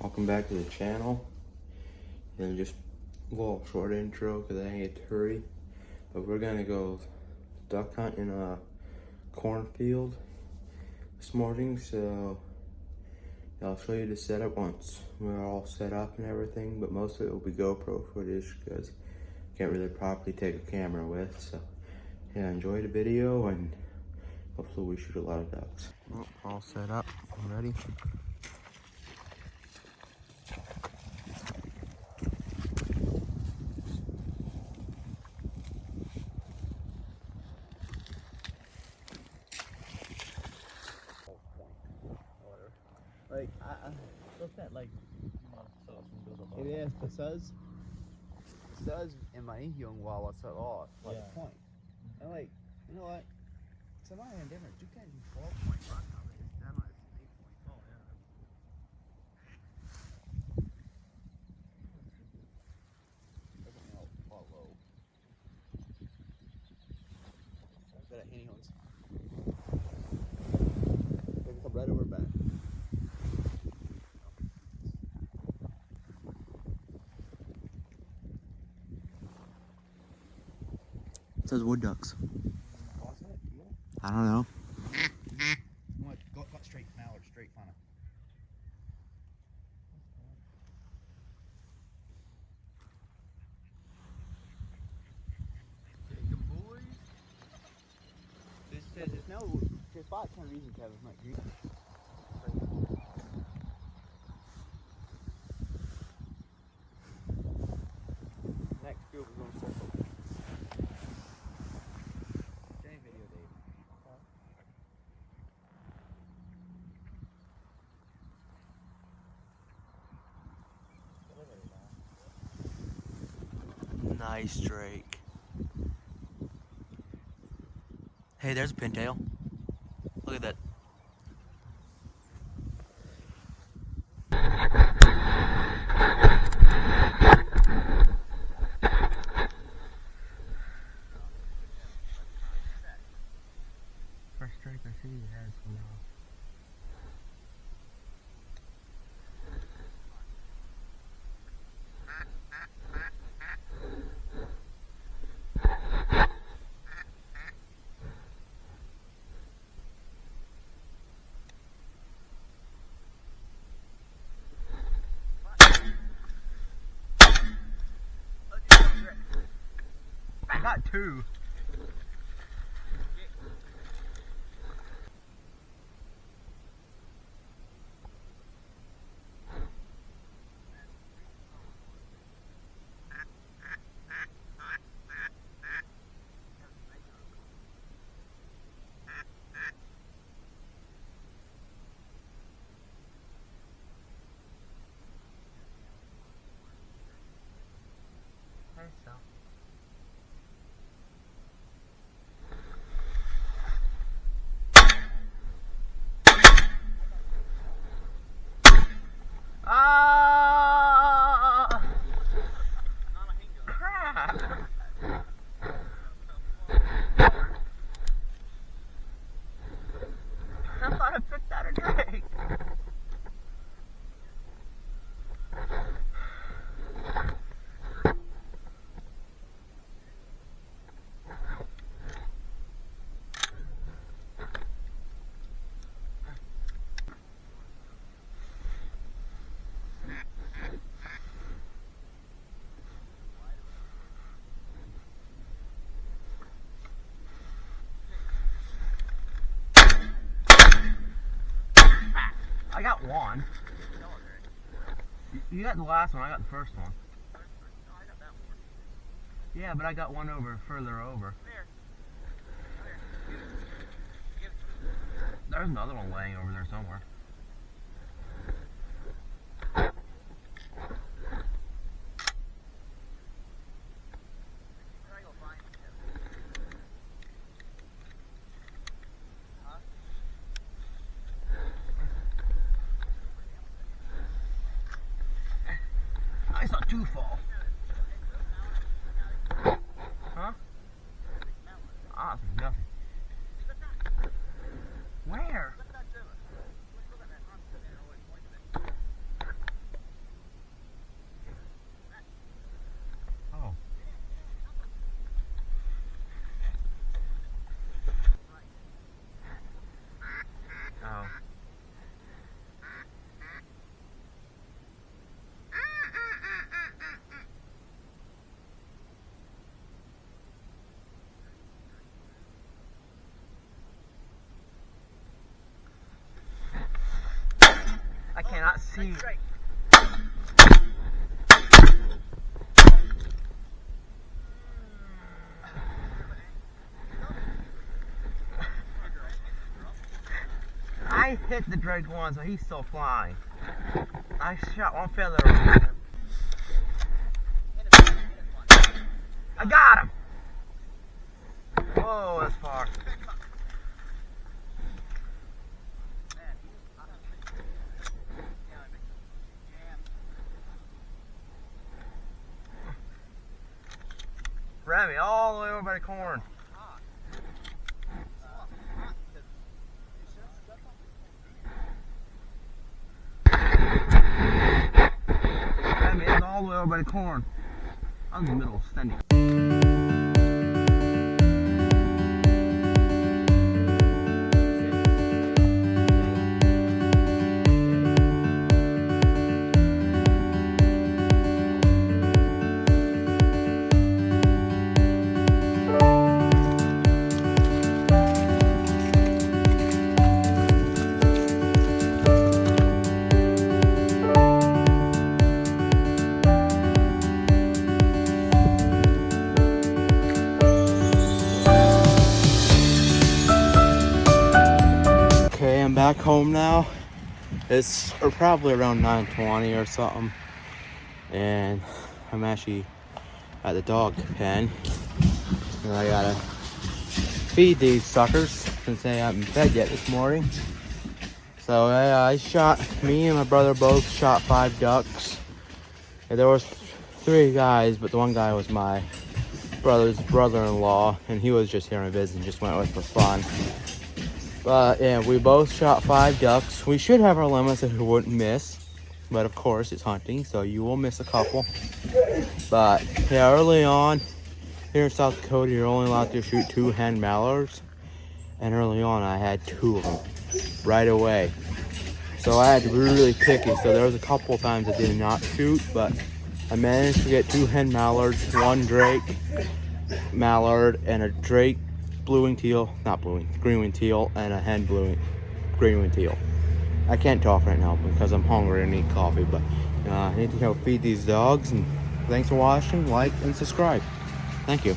Welcome back to the channel. And just a little short intro because I hate to hurry. But we're gonna go duck hunt in a cornfield this morning, so I'll show you the setup once we're all set up and everything, but most of it will be GoPro footage because I can't really properly take a camera with. So yeah, enjoy the video and hopefully we shoot a lot of ducks. Well, all set up, ready? Like, What's that like? it is, pessoas in my young wall, so all like Yeah. point. And like, you know what? Some of them different. You can't do 12-point rock on it. It's done on it's 8 point. Oh yeah. Doesn't know fall low. Got a henny horns. They come right over back. It says wood ducks. What's that? Yeah. I don't know. Go straight, mallard, straight, Fana. There's no spot kind of reason to have as much green. Next field we're going to circle. Same video, Dave. Nice drake. Hey, there's a pintail. Look at that. First drake I see has from now. I got two. I thought I picked out a drake. I got one. You got the last one, I got the first one. Yeah, but I got one further over. There's another one laying over there somewhere. I saw two fall. Huh? Ah, nothing. Where? cannot see. I hit the drake one, so he's still flying. I shot one feather over him. I got him! Oh, that's far. Remy, all the way over by the corn. Remy, it's all the way over by the corn. I'm in the middle, standing. I'm back home now. It's probably around 9:20 or something, and I'm actually at the dog pen, and I gotta feed these suckers since they haven't fed yet this morning. So me and my brother both shot 5 ducks. And there was 3 guys, but the one guy was my brother's brother-in-law, and he was just here on a visit and just went with for fun. But yeah, we both shot 5 ducks. We should have our limits that we wouldn't miss. But of course, it's hunting, so you will miss a couple. But yeah, early on, here in South Dakota, you're only allowed to shoot 2 hen mallards. And early on, I had 2 of them right away. So I had to be really picky. So there was a couple times I did not shoot, but I managed to get 2 hen mallards, 1 drake mallard, and a drake green-winged teal, and a hen green-winged teal. I can't talk right now because I'm hungry and need coffee, but I need to go feed these dogs. And thanks for watching. Like and subscribe. Thank you.